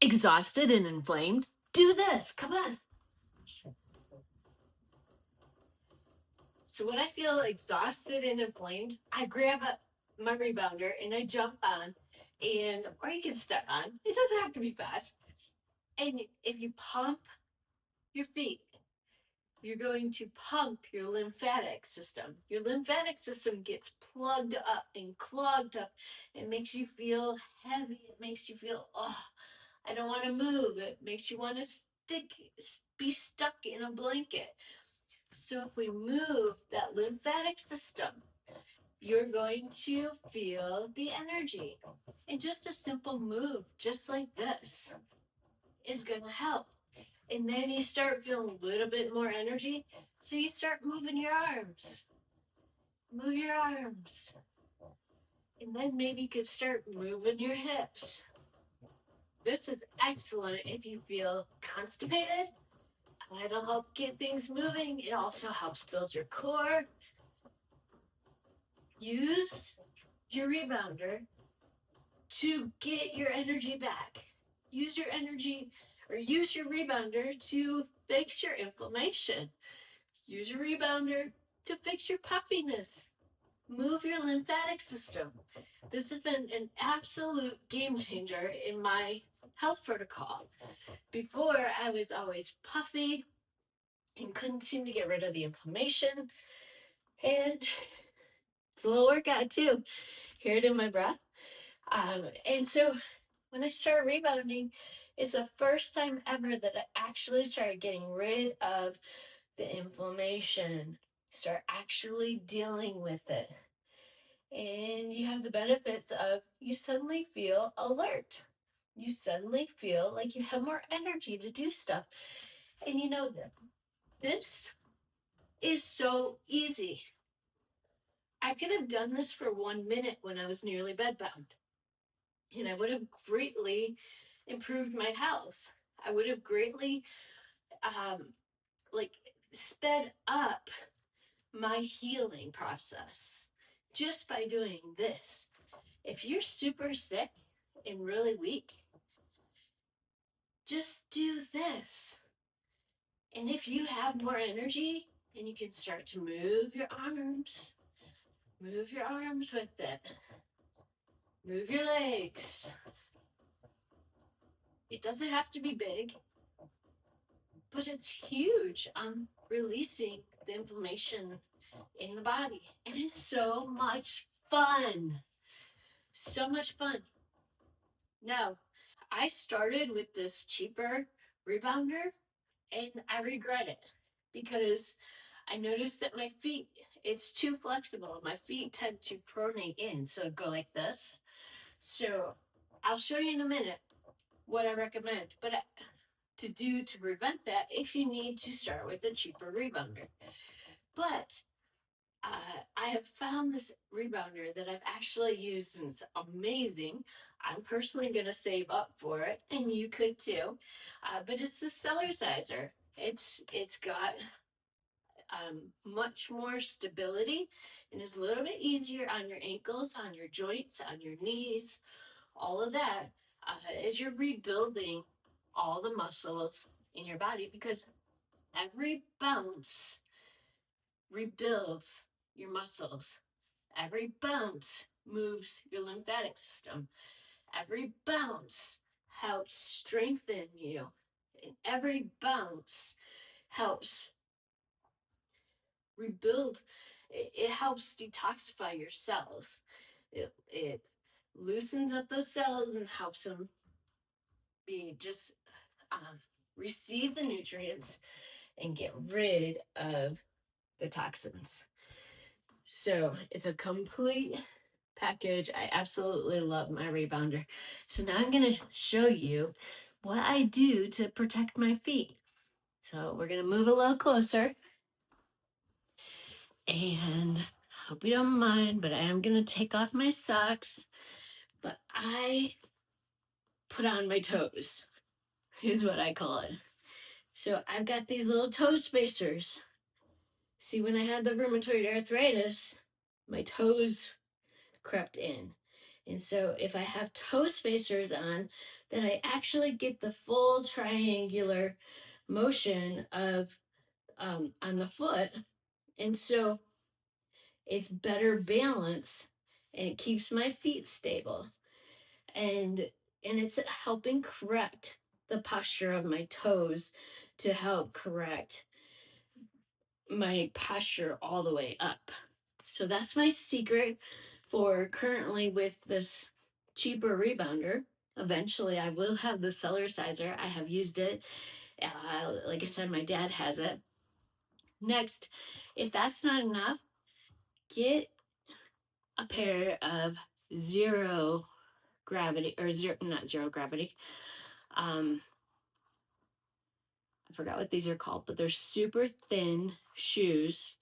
exhausted and inflamed, do this. Come on. So when I feel exhausted and inflamed, I grab my rebounder and I jump on, or you can step on. It doesn't have to be fast. And if you pump your feet, you're going to pump your lymphatic system. Your lymphatic system gets plugged up and clogged up. It makes you feel heavy. It makes you feel, oh, I don't want to move. It makes you want to be stuck in a blanket. So if we move that lymphatic system, you're going to feel the energy. And just a simple move, just like this, is going to help. And then you start feeling a little bit more energy. So you start moving your arms. Move your arms. And then maybe you could start moving your hips. This is excellent if you feel constipated. It'll help get things moving. It also helps build your core. Use your rebounder to get your energy back. Use your energy, or use your rebounder to fix your inflammation. Use your rebounder to fix your puffiness. Move your lymphatic system. This has been an absolute game changer in my health protocol. Before, I was always puffy and couldn't seem to get rid of the inflammation. And it's a little workout too. Hear it in my breath. And so when I started rebounding, it's the first time ever that I actually started getting rid of the inflammation, start actually dealing with it. And you have the benefits of you suddenly feel alert. You suddenly feel like you have more energy to do stuff. And you know, this is so easy. I could have done this for 1 minute when I was nearly bedbound. And I would have greatly improved my health. I would have greatly sped up my healing process just by doing this. If you're super sick and really weak, just do this. And if you have more energy and you can start to move your arms with it. Move your legs. It doesn't have to be big, but it's huge on releasing the inflammation in the body. And it's so much fun. So much fun. Now, I started with this cheaper rebounder and I regret it because I noticed that my feet, it's too flexible. My feet tend to pronate in, so go like this. So I'll show you in a minute what I recommend, but to prevent that, if you need to start with a cheaper rebounder. But I have found this rebounder that I've actually used and it's amazing. I'm personally going to save up for it, and you could too. But it's the Stellar Sizer. It's got much more stability and is a little bit easier on your ankles, on your joints, on your knees, all of that, as you're rebuilding all the muscles in your body, because every bounce rebuilds your muscles. Every bounce moves your lymphatic system. Every bounce helps strengthen you. And every bounce helps rebuild. It helps detoxify your cells. It loosens up those cells and helps them be just receive the nutrients and get rid of the toxins. So it's a complete package. I absolutely love my rebounder. So now I'm going to show you what I do to protect my feet. So we're going to move a little closer. And I hope you don't mind, but I am going to take off my socks. But I put on my toes, is what I call it. So I've got these little toe spacers. See, when I had the rheumatoid arthritis, my toes crept in. And so if I have toe spacers on, then I actually get the full triangular motion of on the foot. And so it's better balance and it keeps my feet stable. And it's helping correct the posture of my toes to help correct my posture all the way up. So that's my secret for currently with this cheaper rebounder. Eventually, I will have the cellar sizer. I have used it. Like I said, my dad has it. Next, if that's not enough, get a pair of zero gravity, or zero, not zero gravity. I forgot what these are called, but they're super thin shoes.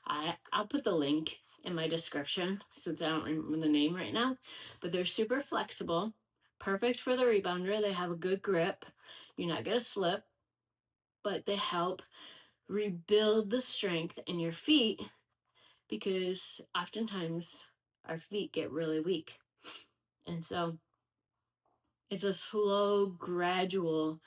I'll put the link in my description since I don't remember the name right now, but they're super flexible, perfect for the rebounder. They have a good grip. You're not going to slip, but they help rebuild the strength in your feet because oftentimes our feet get really weak. And so it's a slow, gradual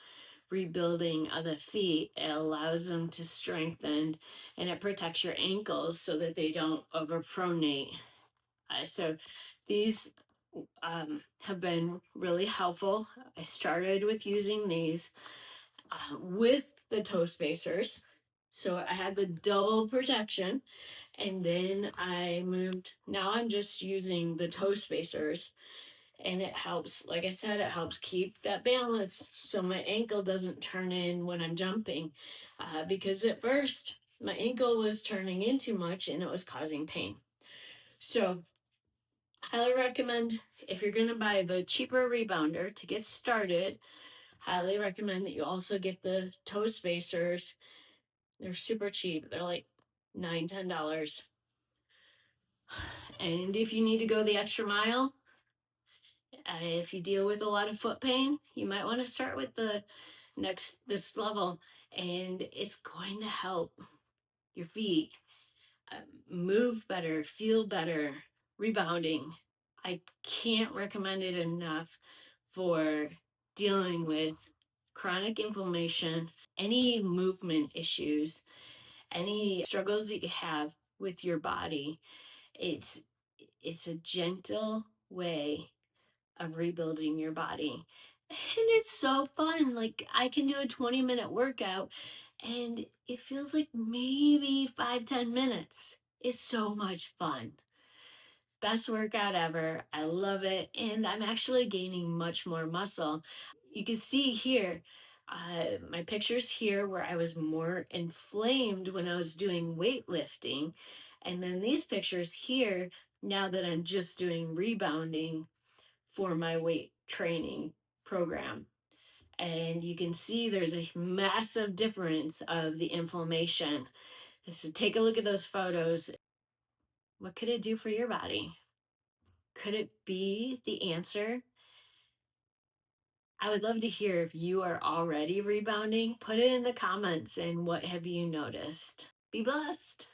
rebuilding of the feet. It allows them to strengthen and it protects your ankles so that they don't overpronate. So these have been really helpful. I started with using these with the toe spacers. So I had the double protection and then I moved, now I'm just using the toe spacers and it helps, like I said, it helps keep that balance so my ankle doesn't turn in when I'm jumping because at first my ankle was turning in too much and it was causing pain. So highly recommend, if you're going to buy the cheaper rebounder to get started, highly recommend that you also get the toe spacers. They're super cheap. They're like $9-10. And if you need to go the extra mile, if you deal with a lot of foot pain, you might want to start with this level, and it's going to help your feet move better, feel better, rebounding. I can't recommend it enough for dealing with chronic inflammation, any movement issues, any struggles that you have with your body. It's a gentle way of rebuilding your body. And it's so fun. Like I can do a 20-minute workout and it feels like maybe 5-10 minutes. It's so much fun. Best workout ever. I love it. And I'm actually gaining much more muscle. You can see here, my pictures here where I was more inflamed when I was doing weightlifting. And then these pictures here, now that I'm just doing rebounding for my weight training program. And you can see there's a massive difference of the inflammation. So take a look at those photos. What could it do for your body? Could it be the answer? I would love to hear if you are already rebounding. Put it in the comments and what have you noticed? Be blessed.